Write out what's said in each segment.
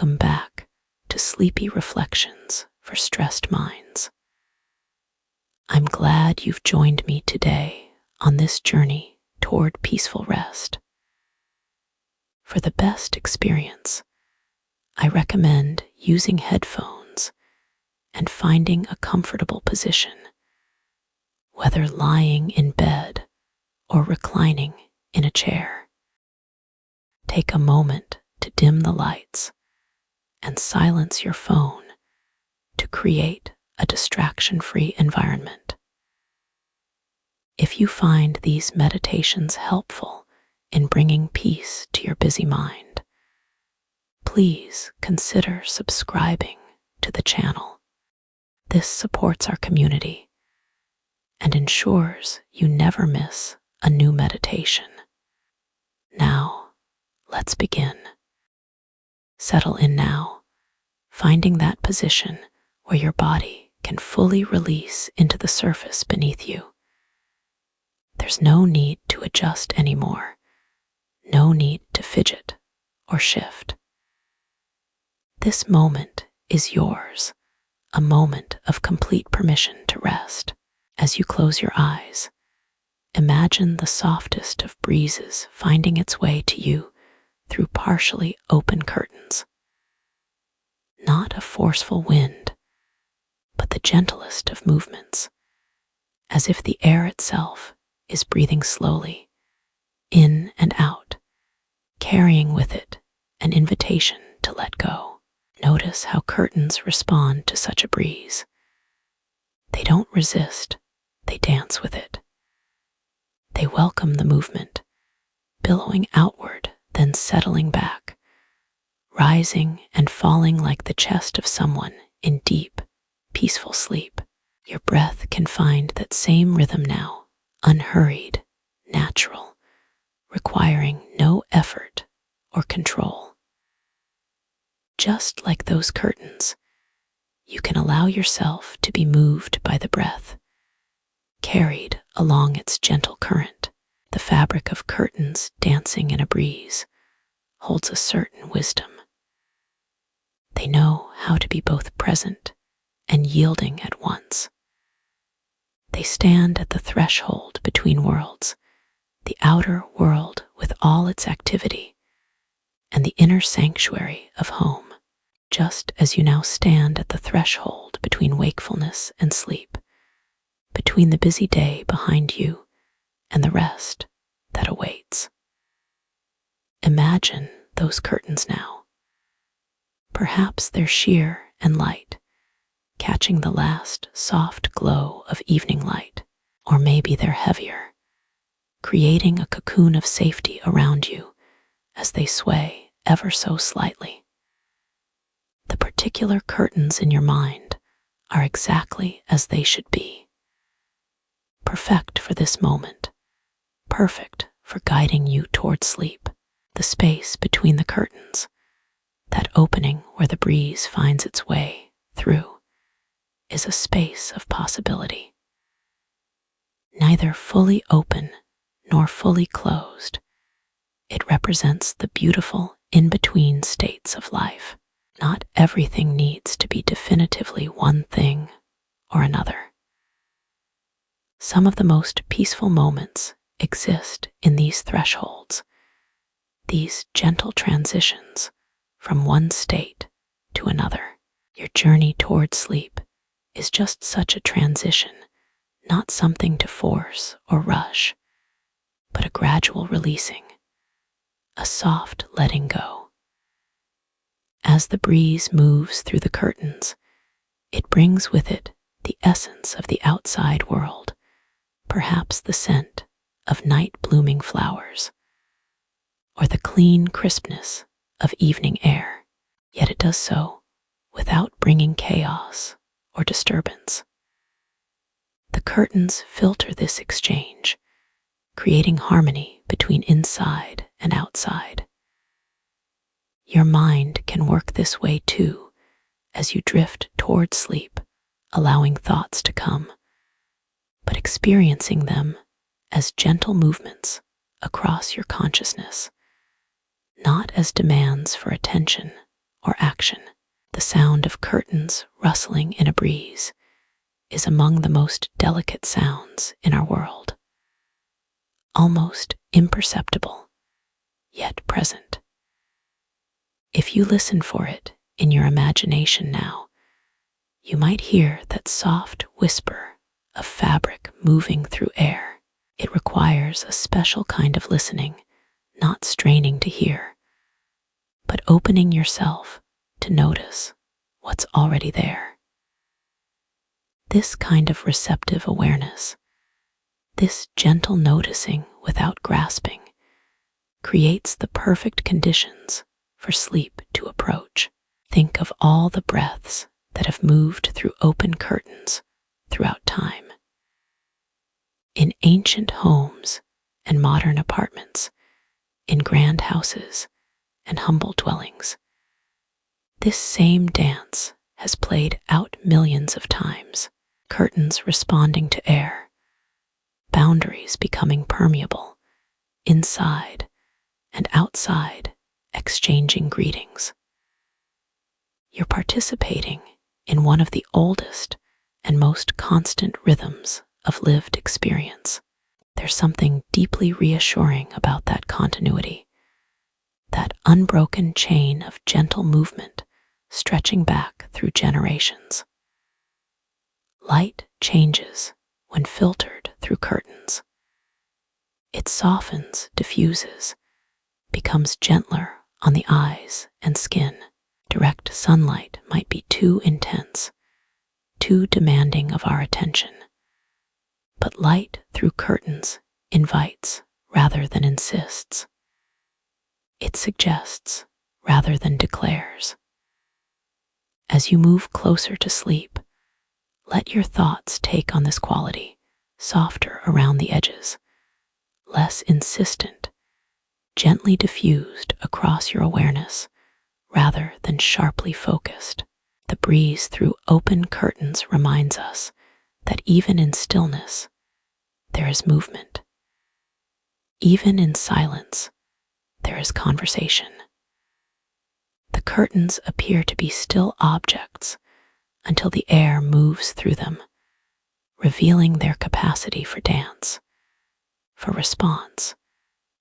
welcome back to Sleepy Reflections for Stressed Minds. I'm glad you've joined me today on this journey toward peaceful rest. For the best experience, I recommend using headphones and finding a comfortable position, whether lying in bed or reclining in a chair. Take a moment to dim the lights and silence your phone to create a distraction-free environment. If you find these meditations helpful in bringing peace to your busy mind, please consider subscribing to the channel. This supports our community and ensures you never miss a new meditation. Now, let's begin. Settle in now, finding that position where your body can fully release into the surface beneath you. There's no need to adjust anymore, no need to fidget or shift. This moment is yours, a moment of complete permission to rest. As you close your eyes, imagine the softest of breezes finding its way to you through partially open curtains. Not a forceful wind, but the gentlest of movements, as if the air itself is breathing slowly, in and out, carrying with it an invitation to let go. Notice how curtains respond to such a breeze. They don't resist, they dance with it. They welcome the movement, billowing outward, then settling back, rising and falling like the chest of someone in deep, peaceful sleep. Your breath can find that same rhythm now, unhurried, natural, requiring no effort or control. Just like those curtains, you can allow yourself to be moved by the breath, carried along its gentle current. The fabric of curtains dancing in a breeze holds a certain wisdom. They know how to be both present and yielding at once. They stand at the threshold between worlds, the outer world with all its activity, and the inner sanctuary of home. Just as you now stand at the threshold between wakefulness and sleep, between the busy day behind you and the rest that awaits. Imagine those curtains now. Perhaps they're sheer and light, catching the last soft glow of evening light, or maybe they're heavier, creating a cocoon of safety around you as they sway ever so slightly. The particular curtains in your mind are exactly as they should be. Perfect for this moment, perfect for guiding you toward sleep. The space between the curtains, that opening where the breeze finds its way through, is a space of possibility. Neither fully open nor fully closed, it represents the beautiful in-between states of life. Not everything needs to be definitively one thing or another. Some of the most peaceful moments exist in these thresholds, these gentle transitions from one state to another. Your journey toward sleep is just such a transition, not something to force or rush, but a gradual releasing, a soft letting go. As the breeze moves through the curtains, it brings with it the essence of the outside world, perhaps the scent of night-blooming flowers, or the clean crispness of evening air, yet it does so without bringing chaos or disturbance. The curtains filter this exchange, creating harmony between inside and outside. Your mind can work this way too, as you drift toward sleep, allowing thoughts to come, but experiencing them as gentle movements across your consciousness, not as demands for attention or action. The sound of curtains rustling in a breeze is among the most delicate sounds in our world, almost imperceptible, yet present. If you listen for it in your imagination now, you might hear that soft whisper of fabric moving through air. It requires a special kind of listening, not straining to hear, but opening yourself to notice what's already there. This kind of receptive awareness, this gentle noticing without grasping, creates the perfect conditions for sleep to approach. Think of all the breaths that have moved through open curtains throughout time. In ancient homes and modern apartments, in grand houses and humble dwellings, this same dance has played out millions of times, curtains responding to air, boundaries becoming permeable, inside and outside exchanging greetings. You're participating in one of the oldest and most constant rhythms of lived experience. There's something deeply reassuring about that continuity, that unbroken chain of gentle movement stretching back through generations. Light changes when filtered through curtains. It softens, diffuses, becomes gentler on the eyes and skin. Direct sunlight might be too intense, too demanding of our attention. But light through curtains invites rather than insists. It suggests rather than declares. As you move closer to sleep, let your thoughts take on this quality, softer around the edges, less insistent, gently diffused across your awareness rather than sharply focused. The breeze through open curtains reminds us that even in stillness, there is movement. Even in silence, there is conversation. The curtains appear to be still objects until the air moves through them, revealing their capacity for dance, for response,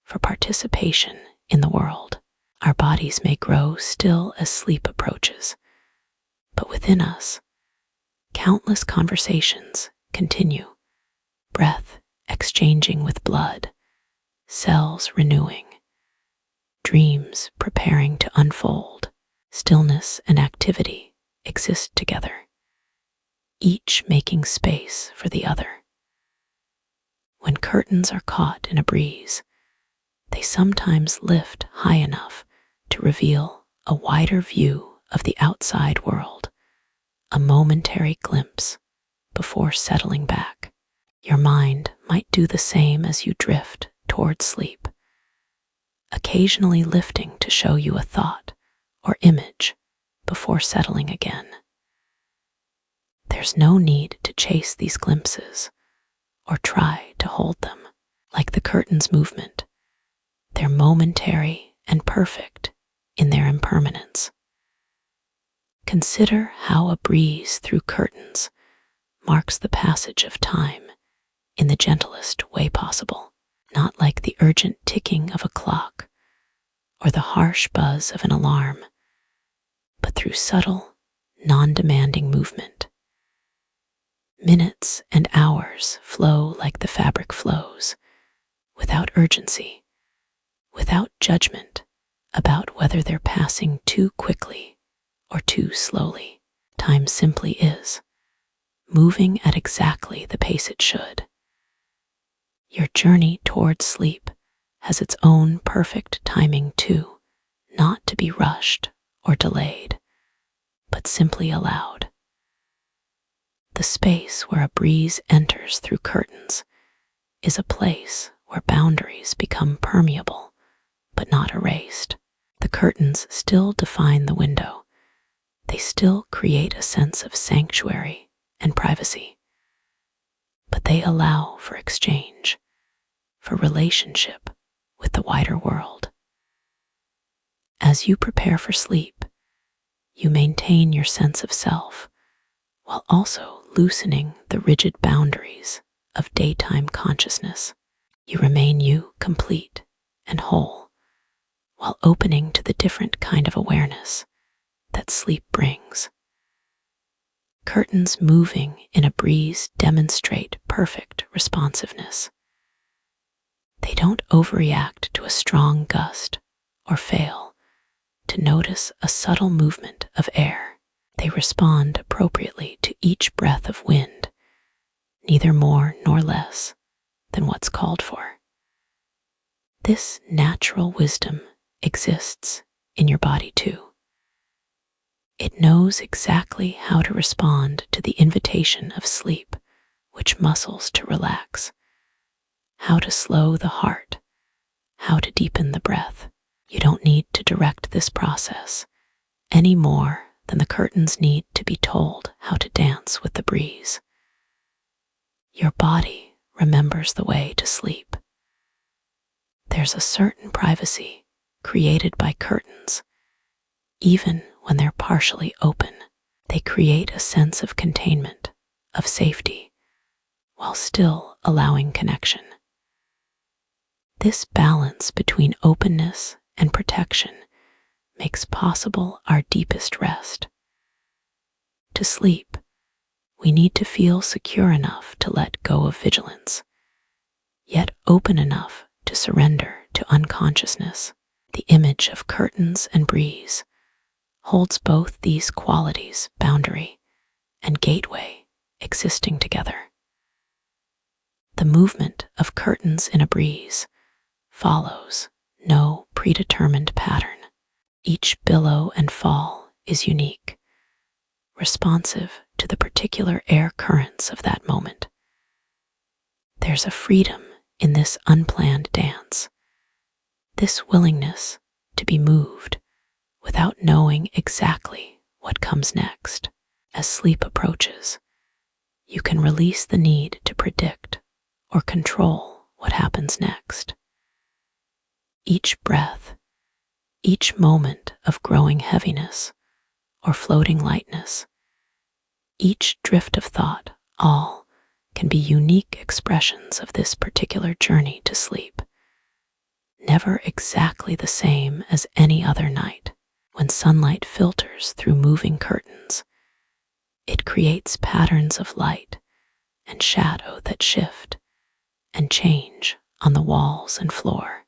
for participation in the world. Our bodies may grow still as sleep approaches, but within us, countless conversations continue, breath exchanging with blood, cells renewing, dreams preparing to unfold. Stillness and activity exist together, each making space for the other. When curtains are caught in a breeze, they sometimes lift high enough to reveal a wider view of the outside world, a momentary glimpse before settling back. Your mind might do the same as you drift toward sleep, occasionally lifting to show you a thought or image before settling again. There's no need to chase these glimpses or try to hold them. Like the curtain's movement, they're momentary and perfect in their impermanence. Consider how a breeze through curtains marks the passage of time in the gentlest way possible, not like the urgent ticking of a clock or the harsh buzz of an alarm, but through subtle, non-demanding movement. Minutes and hours flow like the fabric flows, without urgency, without judgment about whether they're passing too quickly or too slowly. Time simply is, moving at exactly the pace it should. Your journey towards sleep has its own perfect timing too, not to be rushed or delayed, but simply allowed. The space where a breeze enters through curtains is a place where boundaries become permeable, but not erased. The curtains still define the window. They still create a sense of sanctuary and privacy, but they allow for exchange, for relationship with the wider world. As you prepare for sleep, you maintain your sense of self while also loosening the rigid boundaries of daytime consciousness. You remain you, complete and whole, while opening to the different kind of awareness that sleep brings. Curtains moving in a breeze demonstrate perfect responsiveness. They don't overreact to a strong gust or fail to notice a subtle movement of air. They respond appropriately to each breath of wind, neither more nor less than what's called for. This natural wisdom exists in your body too. It knows exactly how to respond to the invitation of sleep, which muscles to relax, how to slow the heart, how to deepen the breath. You don't need to direct this process any more than the curtains need to be told how to dance with the breeze. Your body remembers the way to sleep. There's a certain privacy created by curtains, even when they're partially open. They create a sense of containment, of safety, while still allowing connection. This balance between openness and protection makes possible our deepest rest. To sleep, we need to feel secure enough to let go of vigilance, yet open enough to surrender to unconsciousness. The image of curtains and breeze holds both these qualities, boundary and gateway, existing together. The movement of curtains in a breeze follows no predetermined pattern. Each billow and fall is unique, responsive to the particular air currents of that moment. There's a freedom in this unplanned dance, this willingness to be moved without knowing exactly what comes next. As sleep approaches, you can release the need to predict or control what happens next. Each breath, each moment of growing heaviness or floating lightness, each drift of thought, all can be unique expressions of this particular journey to sleep, never exactly the same as any other night. When sunlight filters through moving curtains, it creates patterns of light and shadow that shift and change on the walls and floor.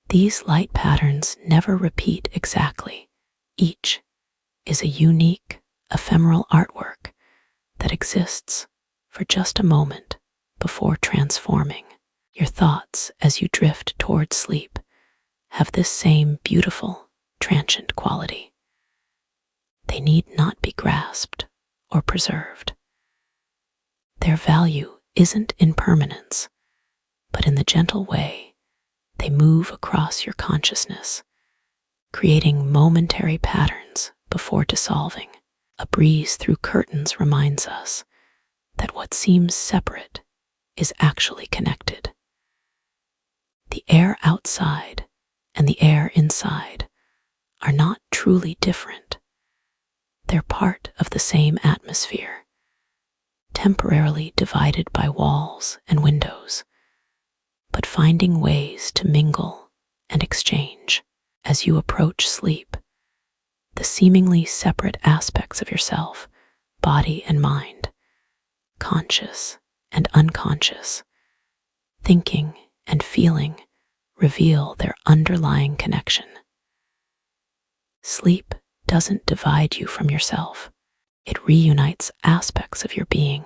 These light patterns never repeat exactly. Each is a unique, ephemeral artwork that exists for just a moment before transforming. Your thoughts as you drift toward sleep have this same beautiful, transient quality. They need not be grasped or preserved. Their value isn't in permanence, but in the gentle way they move across your consciousness, creating momentary patterns before dissolving. A breeze through curtains reminds us that what seems separate is actually connected. The air outside and the air inside are not truly different. They're part of the same atmosphere, temporarily divided by walls and windows, but finding ways to mingle and exchange. As you approach sleep, the seemingly separate aspects of yourself, body and mind, conscious and unconscious, thinking and feeling, reveal their underlying connection. Sleep doesn't divide you from yourself. It reunites aspects of your being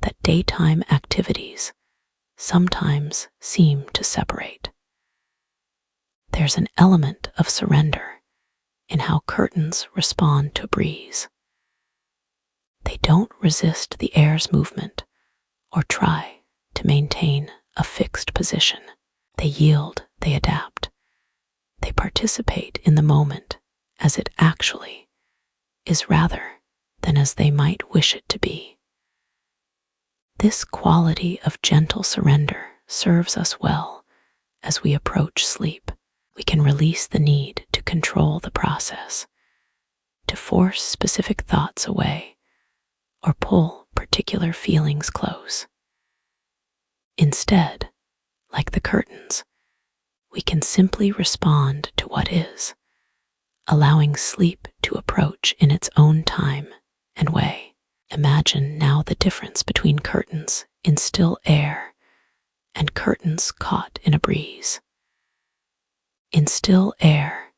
that daytime activities sometimes seem to separate. There's an element of surrender in how curtains respond to a breeze. They don't resist the air's movement or try to maintain a fixed position. They yield, they adapt, they participate in the moment as it actually is rather than as they might wish it to be. This quality of gentle surrender serves us well as we approach sleep. We can release the need to control the process to force specific thoughts away or pull particular feelings close. Instead, like the curtains, we can simply respond to what is, allowing sleep to approach in its own time and way. Imagine now the difference between curtains in still air and curtains caught in a breeze. In still air,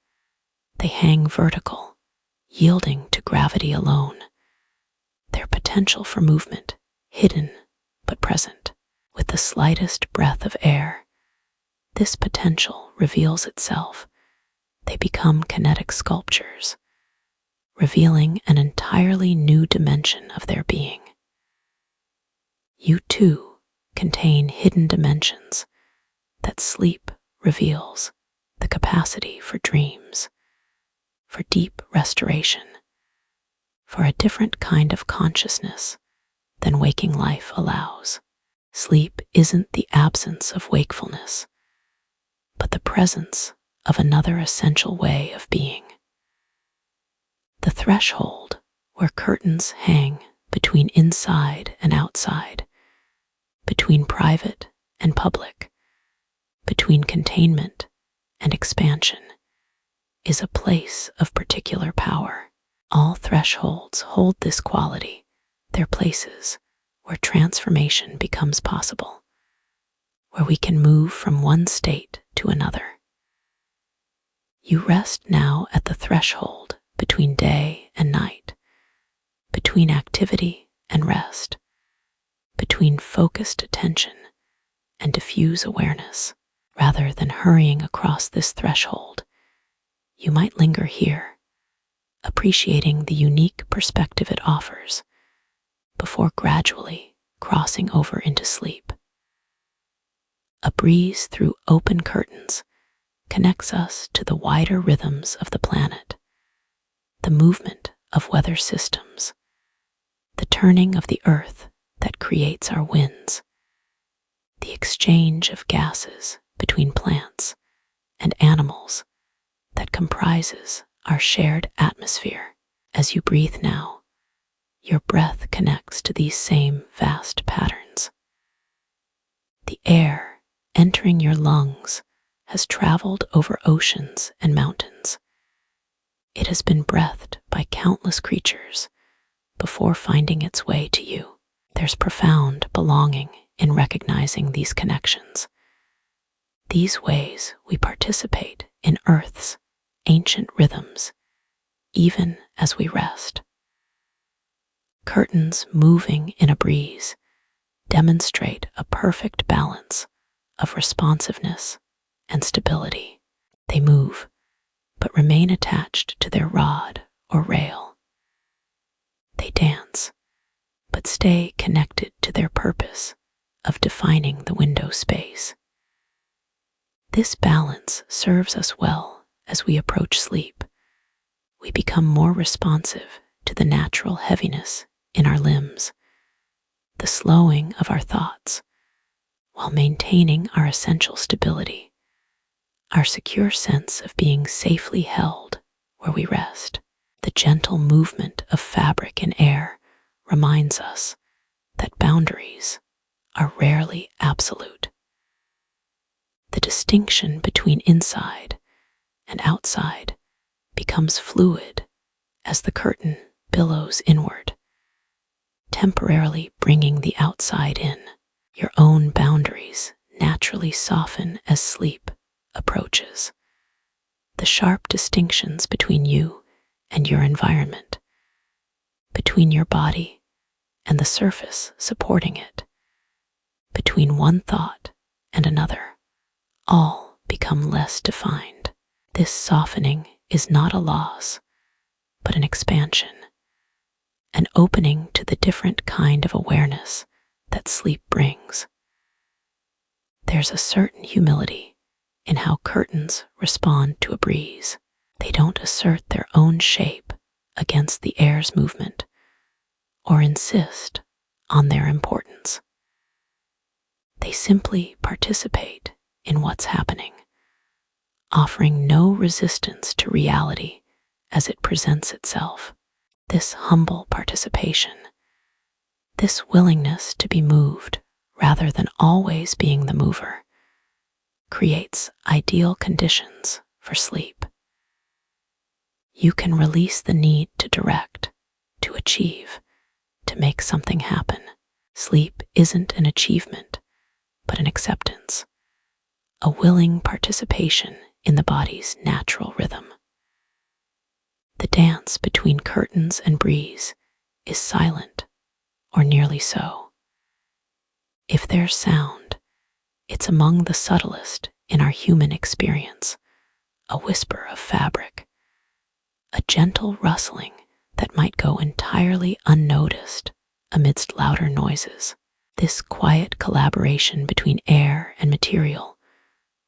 they hang vertical, yielding to gravity alone, their potential for movement hidden but present. With the slightest breath of air, this potential reveals itself. They become kinetic sculptures, revealing an entirely new dimension of their being. You too contain hidden dimensions that sleep reveals: the capacity for dreams, for deep restoration, for a different kind of consciousness than waking life allows. Sleep isn't the absence of wakefulness, but the presence of another essential way of being. The threshold where curtains hang between inside and outside, between private and public, between containment and expansion, is a place of particular power. All thresholds hold this quality. They're places where transformation becomes possible, where we can move from one state to another. You rest now at the threshold between day and night, between activity and rest, between focused attention and diffuse awareness. Rather than hurrying across this threshold, you might linger here, appreciating the unique perspective it offers, before gradually crossing over into sleep. A breeze through open curtains connects us to the wider rhythms of the planet, the movement of weather systems, the turning of the earth that creates our winds, the exchange of gases between plants and animals that comprises our shared atmosphere. As you breathe now, your breath connects to these same vast patterns. The air entering your lungs has traveled over oceans and mountains. It has been breathed by countless creatures before finding its way to you. There's profound belonging in recognizing these connections, these ways we participate in Earth's ancient rhythms, even as we rest. Curtains moving in a breeze demonstrate a perfect balance of responsiveness and stability. They move, but remain attached to their rod or rail. They dance, but stay connected to their purpose of defining the window space. This balance serves us well as we approach sleep. We become more responsive to the natural heaviness in our limbs, the slowing of our thoughts, while maintaining our essential stability, our secure sense of being safely held where we rest. The gentle movement of fabric and air reminds us that boundaries are rarely absolute. The distinction between inside and outside becomes fluid as the curtain billows inward, temporarily bringing the outside in. Your own boundaries naturally soften as sleep approaches. The sharp distinctions between you and your environment, between your body and the surface supporting it, between one thought and another, all become less defined. This softening is not a loss, but an expansion, an opening to the different kind of awareness that sleep brings. There's a certain humility in how curtains respond to a breeze. They don't assert their own shape against the air's movement or insist on their importance. They simply participate in what's happening, offering no resistance to reality as it presents itself. This humble participation, this willingness to be moved rather than always being the mover, creates ideal conditions for sleep. You can release the need to direct, to achieve, to make something happen. Sleep isn't an achievement, but an acceptance, a willing participation in the body's natural rhythm. The dance between curtains and breeze is silent, or nearly so. If there's sound, it's among the subtlest in our human experience, a whisper of fabric, a gentle rustling that might go entirely unnoticed amidst louder noises. This quiet collaboration between air and material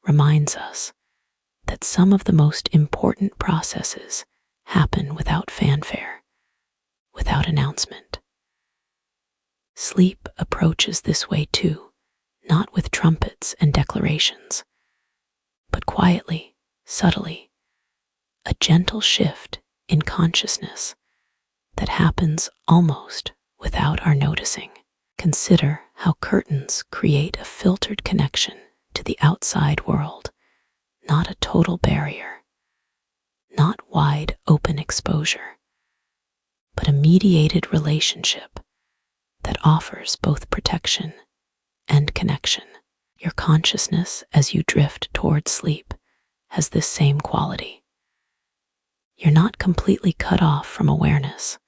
reminds us that some of the most important processes happen without fanfare, without announcement. Sleep approaches this way too, not with trumpets and declarations, but quietly, subtly, a gentle shift in consciousness that happens almost without our noticing. Consider how curtains create a filtered connection to the outside world, not a total barrier, not wide open exposure, but a mediated relationship that offers both protection and connection. Your consciousness as you drift toward sleep has this same quality. You're not completely cut off from awareness,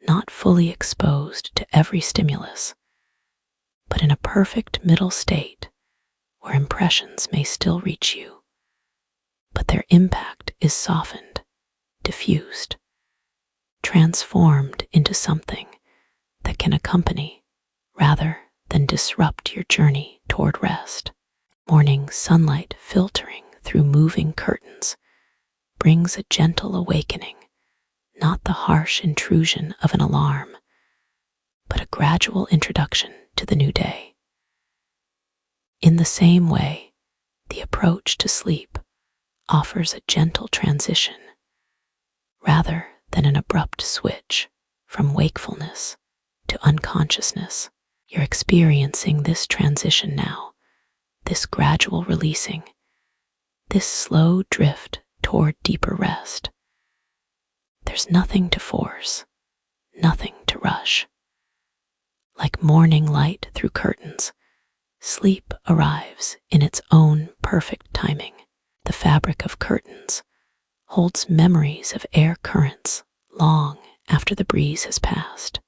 not fully exposed to every stimulus, but in a perfect middle state where impressions may still reach you, but their impact is softened, diffused, transformed into something that can accompany rather than disrupt your journey toward rest. Morning sunlight filtering through moving curtains brings a gentle awakening, not the harsh intrusion of an alarm, but a gradual introduction to the new day. In the same way, the approach to sleep offers a gentle transition rather than an abrupt switch from wakefulness to unconsciousness. You're experiencing this transition now, this gradual releasing, this slow drift toward deeper rest. There's nothing to force, nothing to rush. Like morning light through curtains, sleep arrives in its own perfect timing. The fabric of curtains holds memories of air currents long after the breeze has passed.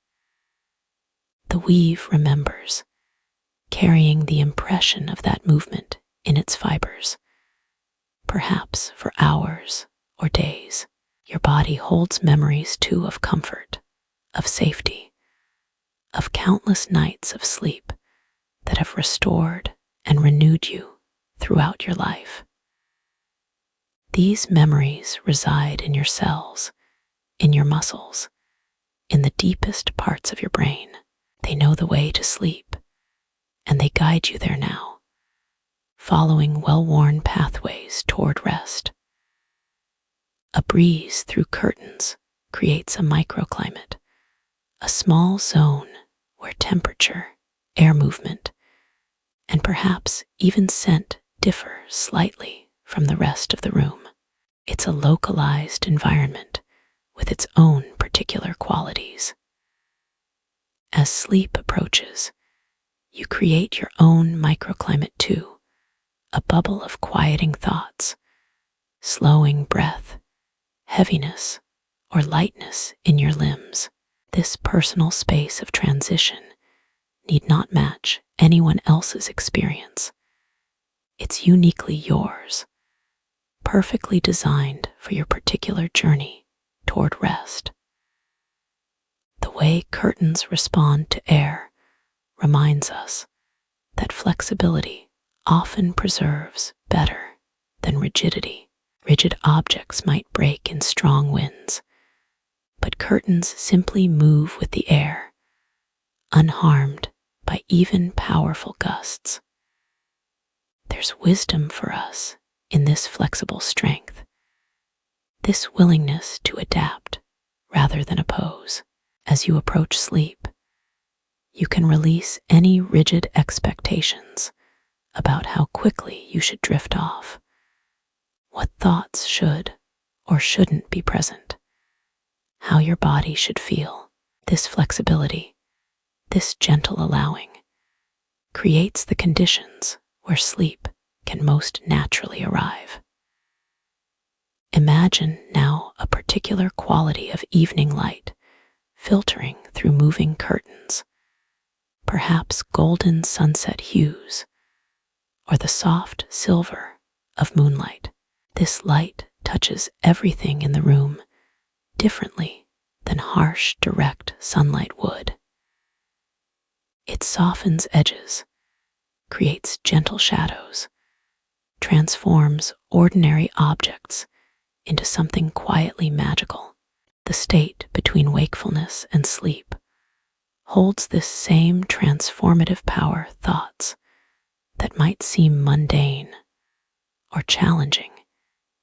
The weave remembers, carrying the impression of that movement in its fibers, perhaps for hours or days. Your body holds memories too of comfort, of safety, of countless nights of sleep that have restored and renewed you throughout your life. These memories reside in your cells, in your muscles, in the deepest parts of your brain. They know the way to sleep, and they guide you there now, following well-worn pathways toward rest. A breeze through curtains creates a microclimate, a small zone where temperature, air movement, and perhaps even scent differ slightly from the rest of the room. It's a localized environment with its own particular qualities. As sleep approaches, you create your own microclimate too, a bubble of quieting thoughts, slowing breath, heaviness, or lightness in your limbs. This personal space of transition need not match anyone else's experience. It's uniquely yours, perfectly designed for your particular journey toward rest. The way curtains respond to air reminds us that flexibility often preserves better than rigidity. Rigid objects might break in strong winds, but curtains simply move with the air, unharmed by even powerful gusts. There's wisdom for us in this flexible strength, This willingness to adapt rather than oppose. As you approach sleep, you can release any rigid expectations about how quickly you should drift off, what thoughts should or shouldn't be present, how your body should feel. This flexibility, this gentle allowing, creates the conditions where sleep can most naturally arrive. Imagine now a particular quality of evening light filtering through moving curtains, perhaps golden sunset hues, or the soft silver of moonlight. This light touches everything in the room differently than harsh, direct sunlight would. It softens edges, creates gentle shadows, transforms ordinary objects into something quietly magical. The state between wakefulness and sleep holds this same transformative power. Thoughts that might seem mundane or challenging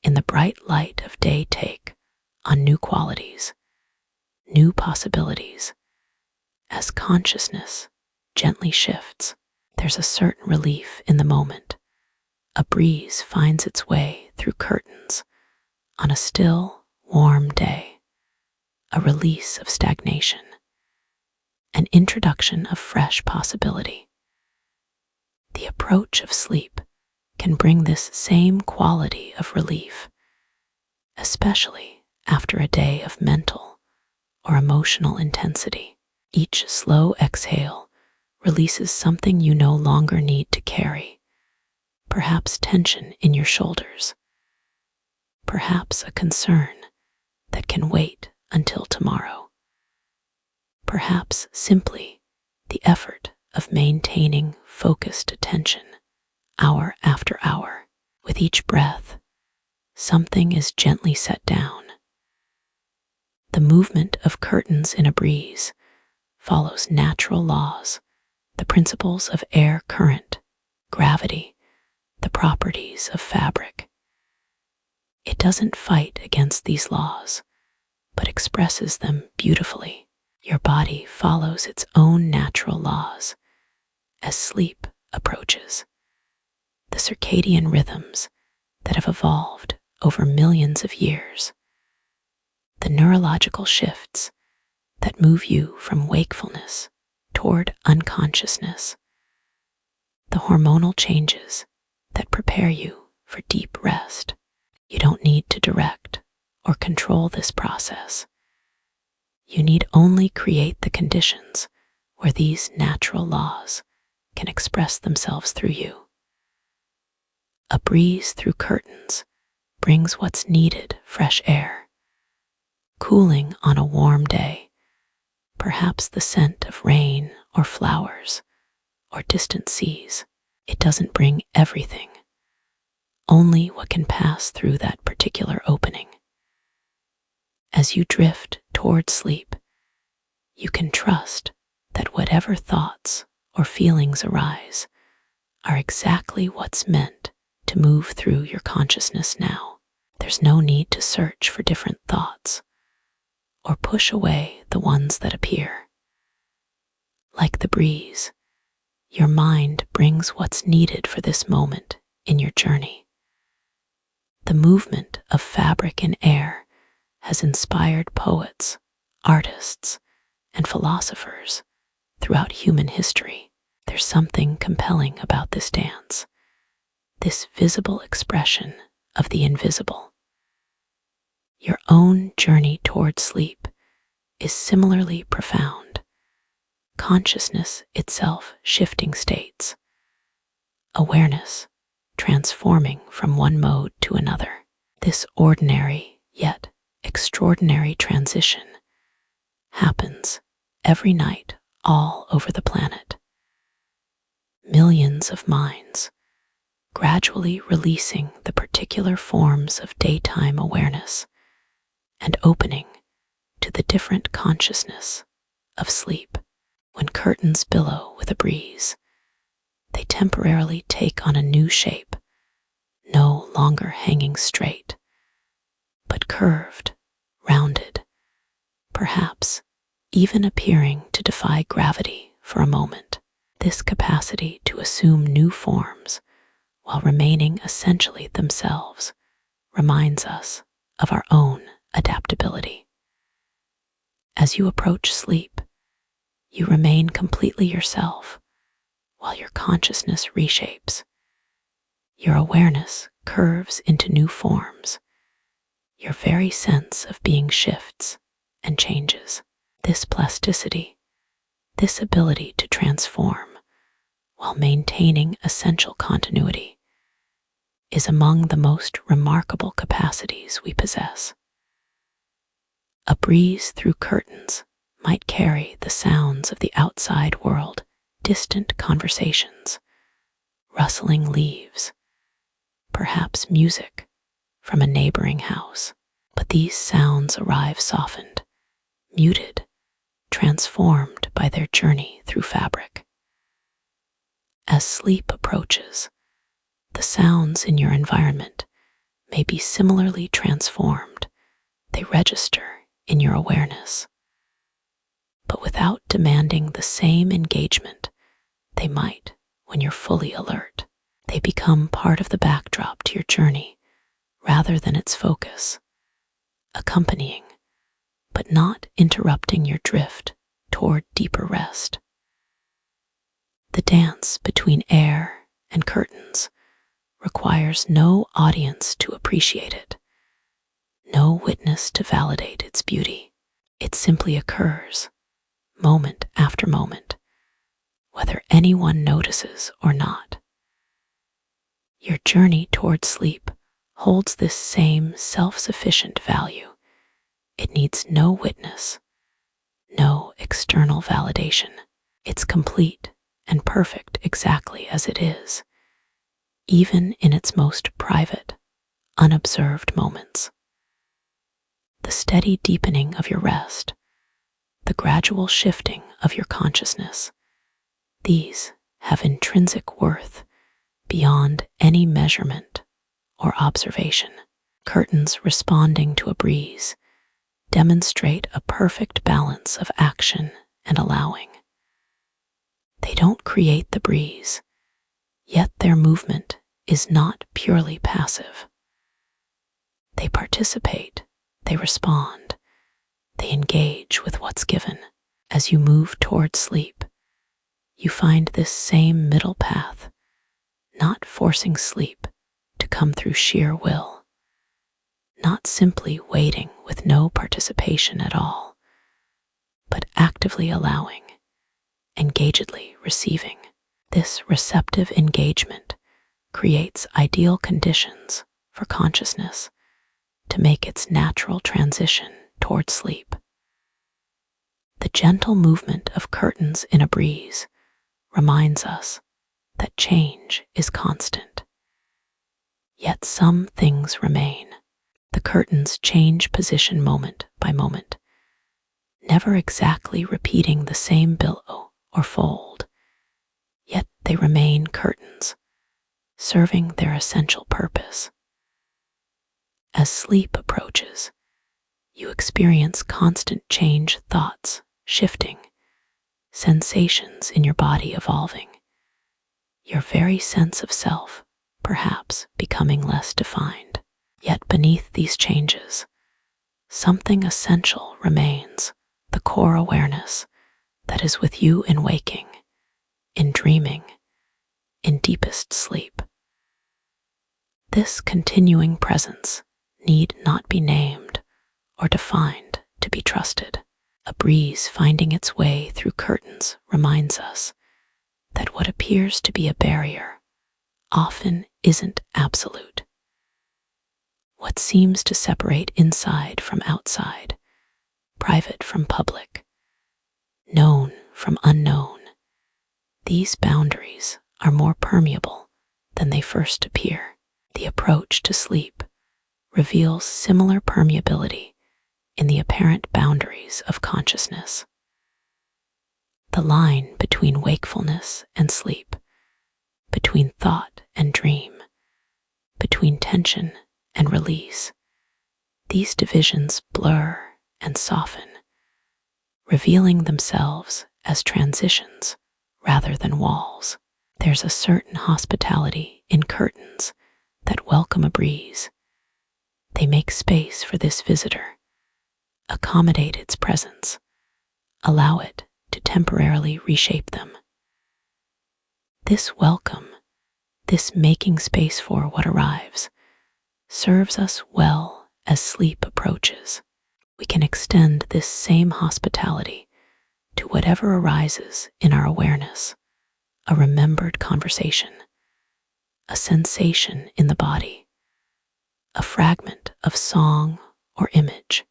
in the bright light of day take on new qualities, new possibilities. As consciousness gently shifts, there's a certain relief in the moment. A breeze finds its way through curtains on a still, warm day, a release of stagnation, an introduction of fresh possibility. The approach of sleep can bring this same quality of relief, especially after a day of mental or emotional intensity. Each slow exhale releases something you no longer need to carry, perhaps tension in your shoulders, perhaps a concern that can wait until tomorrow, perhaps simply the effort of maintaining focused attention hour after hour. With each breath, something is gently set down. The movement of curtains in a breeze follows natural laws, the principles of air current, gravity, the properties of fabric. It doesn't fight against these laws, but expresses them beautifully. Your body follows its own natural laws as sleep approaches. The circadian rhythms that have evolved over millions of years, the neurological shifts that move you from wakefulness toward unconsciousness, the hormonal changes that prepare you for deep rest. You don't need to direct or control this process. You need only create the conditions where these natural laws can express themselves through you. A breeze through curtains brings what's needed: fresh air, cooling on a warm day, perhaps the scent of rain or flowers or distant seas. It doesn't bring everything, only what can pass through that particular opening. As you drift toward sleep, you can trust that whatever thoughts or feelings arise are exactly what's meant to move through your consciousness now. There's no need to search for different thoughts or push away the ones that appear. Like the breeze, your mind brings what's needed for this moment in your journey. The movement of fabric and air has inspired poets, artists, and philosophers throughout human history. There's something compelling about this dance, this visible expression of the invisible. Your own journey toward sleep is similarly profound, consciousness itself shifting states, awareness transforming from one mode to another. This ordinary yet extraordinary transition happens every night all over the planet. Millions of minds gradually releasing the particular forms of daytime awareness and opening to the different consciousness of sleep. When curtains billow with a breeze, they temporarily take on a new shape, no longer hanging straight, but curved, rounded, perhaps even appearing to defy gravity for a moment. This capacity to assume new forms while remaining essentially themselves reminds us of our own adaptability. As you approach sleep, you remain completely yourself while your consciousness reshapes. Your awareness curves into new forms. Your very sense of being shifts and changes. This plasticity, this ability to transform while maintaining essential continuity, is among the most remarkable capacities we possess. A breeze through curtains might carry the sounds of the outside world, distant conversations, rustling leaves, perhaps music from a neighboring house. But these sounds arrive softened, muted, transformed by their journey through fabric. As sleep approaches, the sounds in your environment may be similarly transformed. They register in your awareness, but without demanding the same engagement they might when you're fully alert. They become part of the backdrop to your journey rather than its focus, accompanying but not interrupting your drift toward deeper rest. The dance between air and curtains requires no audience to appreciate it, no witness to validate its beauty. It simply occurs, moment after moment, whether anyone notices or not. Your journey toward sleep holds this same self-sufficient value. It needs no witness, no external validation. It's complete and perfect exactly as it is, even in its most private, unobserved moments. The steady deepening of your rest, the gradual shifting of your consciousness, these have intrinsic worth beyond any measurement or observation. Curtains responding to a breeze demonstrate a perfect balance of action and allowing. They don't create the breeze, yet their movement is not purely passive. They participate, they respond, they engage with what's given. As you move toward sleep, you find this same middle path, not forcing sleep to come through sheer will, not simply waiting with no participation at all, but actively allowing, engagedly receiving. This receptive engagement creates ideal conditions for consciousness to make its natural transition toward sleep. The gentle movement of curtains in a breeze reminds us that change is constant. Yet some things remain. The curtains change position moment by moment, never exactly repeating the same billow or fold, yet they remain curtains, serving their essential purpose. As sleep approaches, you experience constant change, thoughts shifting, sensations in your body evolving, your very sense of self perhaps becoming less defined. Yet beneath these changes, something essential remains, the core awareness that is with you in waking, in dreaming, in deepest sleep. This continuing presence need not be named or defined to be trusted. A breeze finding its way through curtains reminds us that what appears to be a barrier often isn't absolute. What seems to separate inside from outside, private from public, known from unknown, these boundaries are more permeable than they first appear. The approach to sleep reveals similar permeability in the apparent boundaries of consciousness. The line between wakefulness and sleep, between thought and dream, between tension and release, These divisions blur and soften, revealing themselves as transitions rather than walls. There's a certain hospitality in curtains that welcome a breeze. They make space for this visitor, accommodate its presence, allow it to temporarily reshape them. This welcome, this making space for what arrives, serves us well as sleep approaches. We can extend this same hospitality to whatever arises in our awareness, a remembered conversation, a sensation in the body, a fragment of song or image.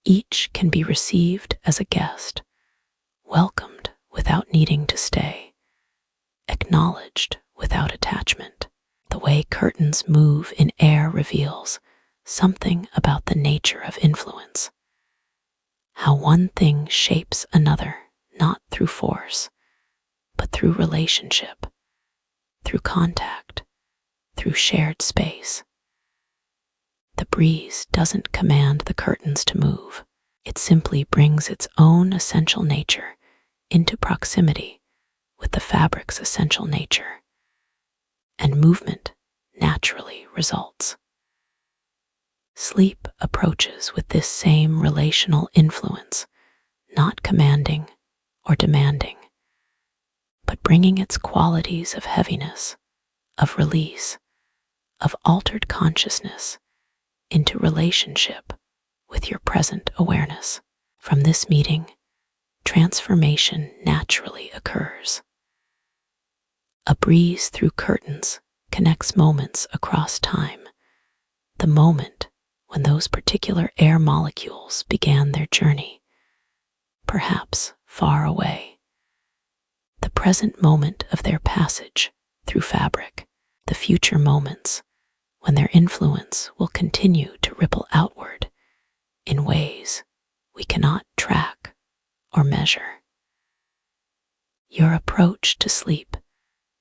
Each can be received as a guest, welcomed without needing to stay, acknowledged without attachment. The way curtains move in air reveals something about the nature of influence, how one thing shapes another, not through force, but through relationship, through contact, through shared space. The breeze doesn't command the curtains to move. It simply brings its own essential nature into proximity with the fabric's essential nature, and movement naturally results. Sleep approaches with this same relational influence, not commanding or demanding, but bringing its qualities of heaviness, of release, of altered consciousness into relationship with your present awareness. From this meeting, transformation naturally occurs. A breeze through curtains connects moments across time, the moment when those particular air molecules began their journey, perhaps far away, the present moment of their passage through fabric, the future moments when their influence will continue to ripple outward in ways we cannot track or measure. Your approach to sleep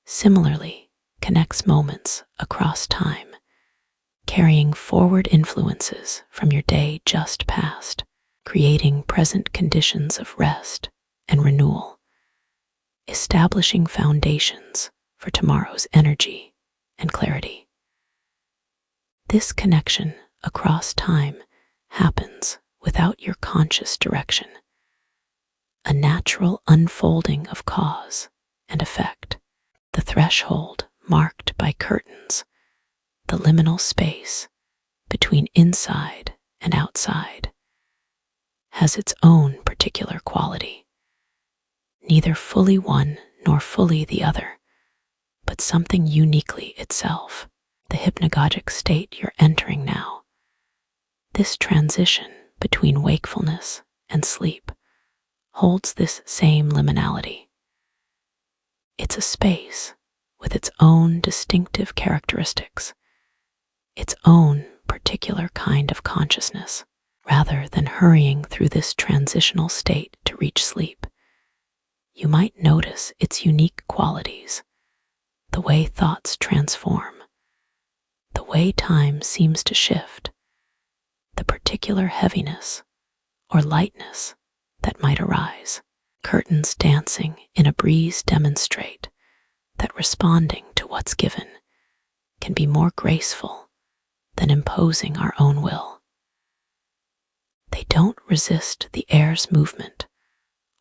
similarly connects moments across time, carrying forward influences from your day just past, creating present conditions of rest and renewal, establishing foundations for tomorrow's energy and clarity. This connection across time happens without your conscious direction, a natural unfolding of cause and effect. The threshold marked by curtains, the liminal space between inside and outside, has its own particular quality, neither fully one nor fully the other, but something uniquely itself. The hypnagogic state you're entering now, this transition between wakefulness and sleep, holds this same liminality. It's a space with its own distinctive characteristics, its own particular kind of consciousness. Rather than hurrying through this transitional state to reach sleep, you might notice its unique qualities, the way thoughts transform, the way time seems to shift, the particular heaviness or lightness that might arise. Curtains dancing in a breeze demonstrate that responding to what's given can be more graceful than imposing our own will. They don't resist the air's movement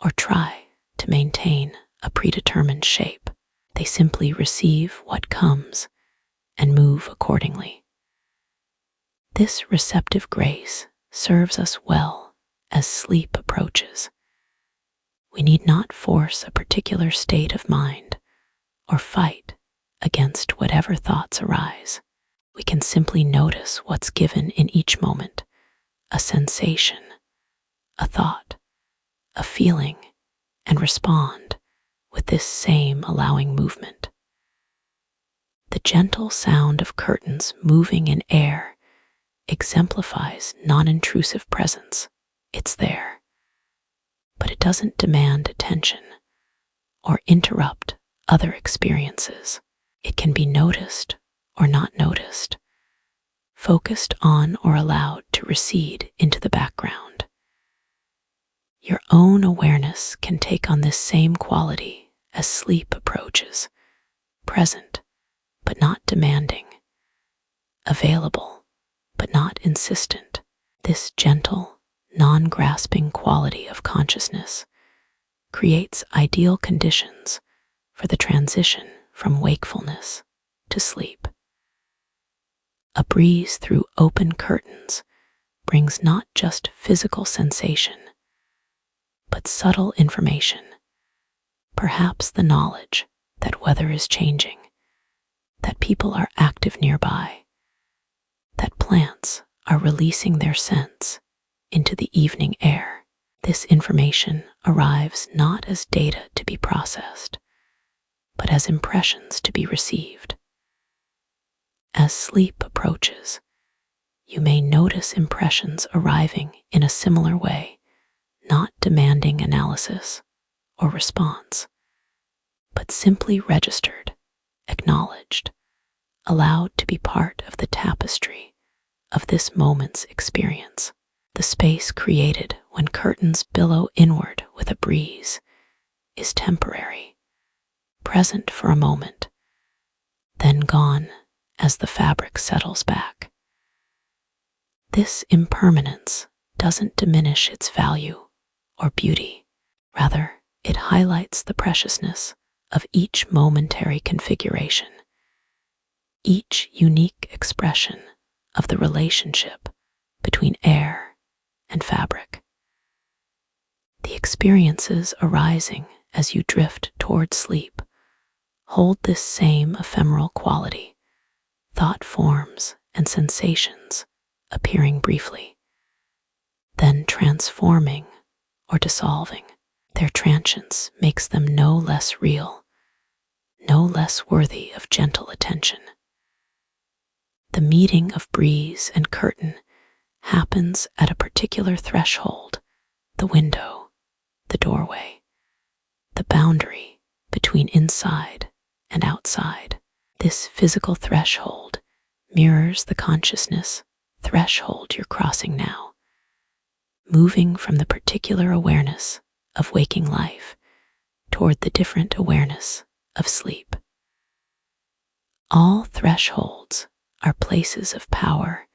or try to maintain a predetermined shape. They simply receive what comes and move accordingly. This receptive grace serves us well as sleep approaches. We need not force a particular state of mind or fight against whatever thoughts arise. We can simply notice what's given in each moment, a sensation, a thought, a feeling, and respond with this same allowing movement. The gentle sound of curtains moving in air exemplifies non-intrusive presence. It's there, but it doesn't demand attention or interrupt other experiences. It can be noticed or not noticed, focused on or allowed to recede into the background. Your own awareness can take on this same quality as sleep approaches, present but not demanding, available but not insistent. This gentle, non-grasping quality of consciousness creates ideal conditions for the transition from wakefulness to sleep. A breeze through open curtains brings not just physical sensation, but subtle information, perhaps the knowledge that weather is changing, that people are active nearby, that plants are releasing their scents into the evening air. This information arrives not as data to be processed, but as impressions to be received. As sleep approaches, you may notice impressions arriving in a similar way, not demanding analysis or response, but simply registered, acknowledged, allowed to be part of the tapestry of this moment's experience. The space created when curtains billow inward with a breeze is temporary, present for a moment, then gone as the fabric settles back. This impermanence doesn't diminish its value or beauty. Rather, it highlights the preciousness of each momentary configuration, each unique expression of the relationship between air and fabric. The experiences arising as you drift toward sleep hold this same ephemeral quality, thought forms and sensations appearing briefly, then transforming or dissolving. Their transience makes them no less real, no less worthy of gentle attention. The meeting of breeze and curtain happens at a particular threshold, the window, the doorway, the boundary between inside and outside. This physical threshold mirrors the consciousness threshold you're crossing now, moving from the particular awareness of waking life toward the different awareness of sleep. All thresholds are places of power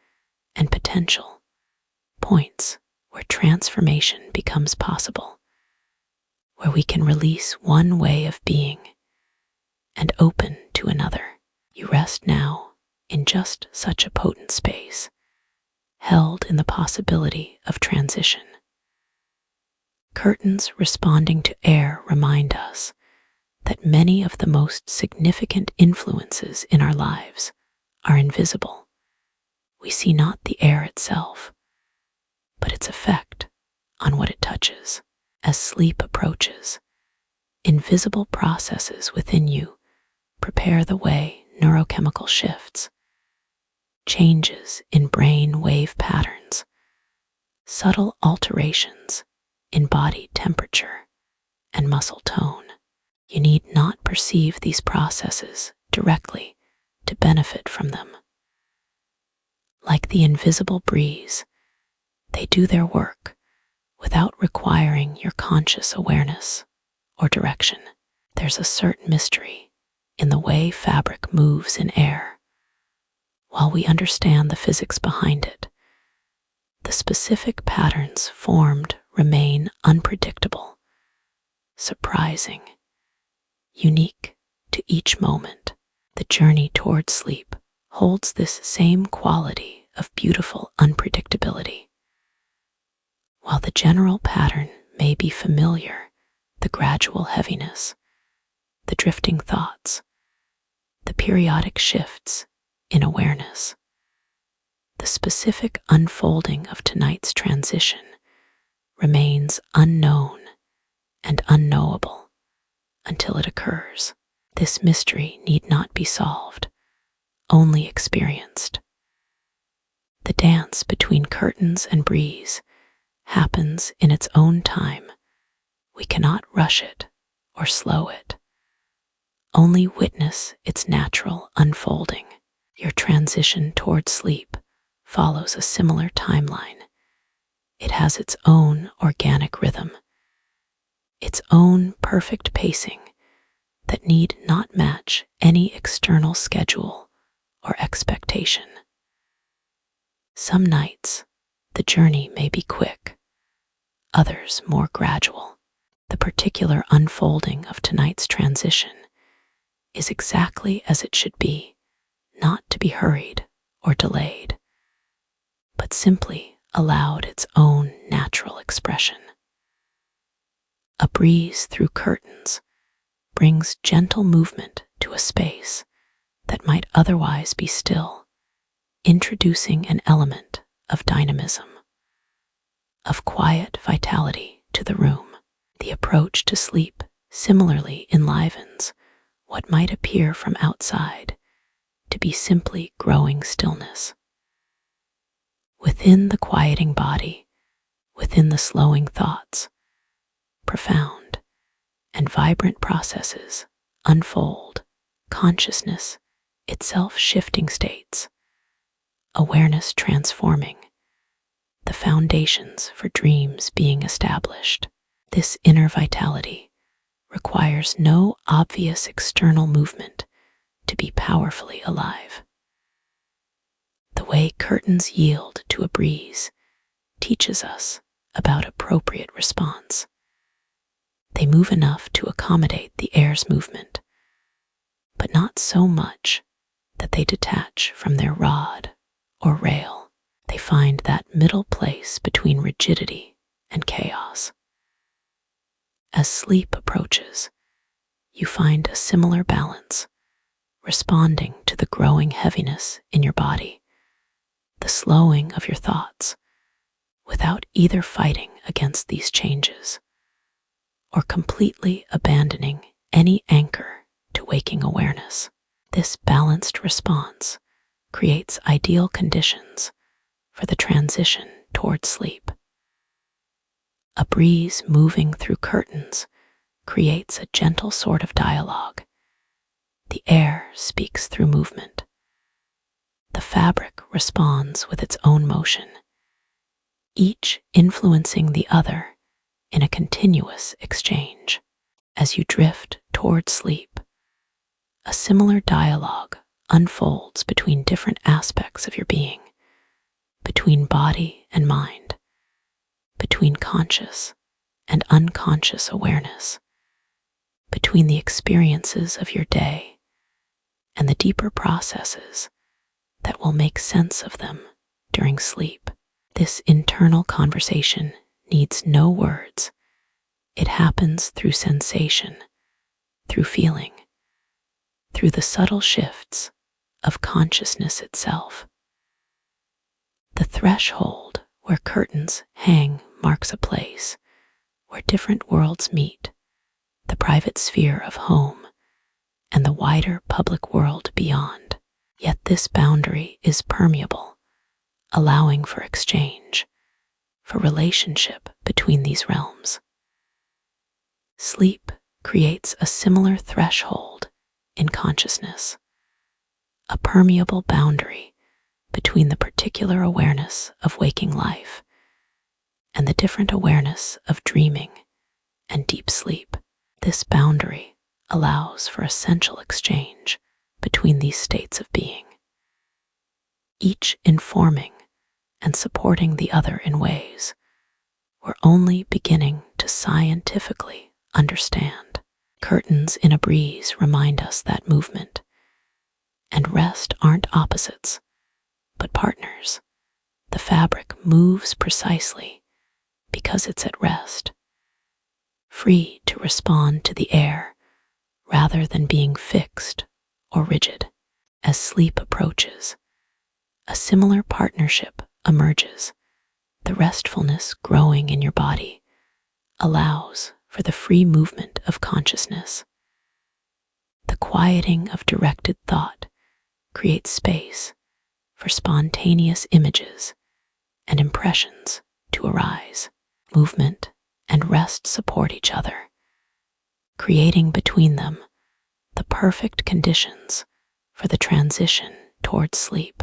and potential, points where transformation becomes possible, where we can release one way of being and open to another. You rest now in just such a potent space, held in the possibility of transition. Curtains responding to air remind us that many of the most significant influences in our lives are invisible. We see not the air itself, but its effect on what it touches. As sleep approaches, invisible processes within you prepare the way. Neurochemical shifts, changes in brain wave patterns, subtle alterations in body temperature and muscle tone. You need not perceive these processes directly to benefit from them. Like the invisible breeze, they do their work without requiring your conscious awareness or direction. There's a certain mystery in the way fabric moves in air. While we understand the physics behind it, the specific patterns formed remain unpredictable, surprising, unique to each moment. The journey toward sleep holds this same quality of beautiful unpredictability. While the general pattern may be familiar, the gradual heaviness, the drifting thoughts, the periodic shifts in awareness, the specific unfolding of tonight's transition remains unknown and unknowable until it occurs. This mystery need not be solved, only experienced. The dance between curtains and breeze happens in its own time. We cannot rush it or slow it. Only witness its natural unfolding. Your transition toward sleep follows a similar timeline. It has its own organic rhythm, its own perfect pacing that need not match any external schedule or expectation. Some nights, the journey may be quick, others more gradual. The particular unfolding of tonight's transition is exactly as it should be, not to be hurried or delayed, but simply allowed its own natural expression. A breeze through curtains brings gentle movement to a space that might otherwise be still, introducing an element of dynamism, of quiet vitality to the room. The approach to sleep similarly enlivens what might appear from outside to be simply growing stillness. Within the quieting body, within the slowing thoughts, profound and vibrant processes unfold, consciousness itself shifting states, awareness transforming, the foundations for dreams being established. This inner vitality requires no obvious external movement to be powerfully alive. The way curtains yield to a breeze teaches us about appropriate response. They move enough to accommodate the air's movement, but not so much that they detach from their rod or rail. They find that middle place between rigidity and chaos. As sleep approaches, you find a similar balance, responding to the growing heaviness in your body, the slowing of your thoughts, without either fighting against these changes or completely abandoning any anchor to waking awareness. This balanced response creates ideal conditions for the transition toward sleep. A breeze moving through curtains creates a gentle sort of dialogue. The air speaks through movement. The fabric responds with its own motion, each influencing the other in a continuous exchange. As you drift toward sleep, a similar dialogue unfolds between different aspects of your being, between body and mind, between conscious and unconscious awareness, between the experiences of your day and the deeper processes that will make sense of them during sleep. This internal conversation needs no words. It happens through sensation, through feeling, through the subtle shifts of consciousness itself. The threshold where curtains hang marks a place where different worlds meet, the private sphere of home and the wider public world beyond. Yet this boundary is permeable, allowing for exchange, for relationship between these realms. Sleep creates a similar threshold in consciousness, a permeable boundary between the particular awareness of waking life and the different awareness of dreaming and deep sleep. This boundary allows for essential exchange between these states of being, each informing and supporting the other in ways we're only beginning to scientifically understand. Curtains in a breeze remind us that movement and rest aren't opposites, but partners. The fabric moves precisely because it's at rest, free to respond to the air rather than being fixed or rigid. As sleep approaches, a similar partnership emerges. The restfulness growing in your body allows for the free movement of consciousness. The quieting of directed thought creates space for spontaneous images and impressions to arise. Movement and rest support each other, creating between them the perfect conditions for the transition towards sleep.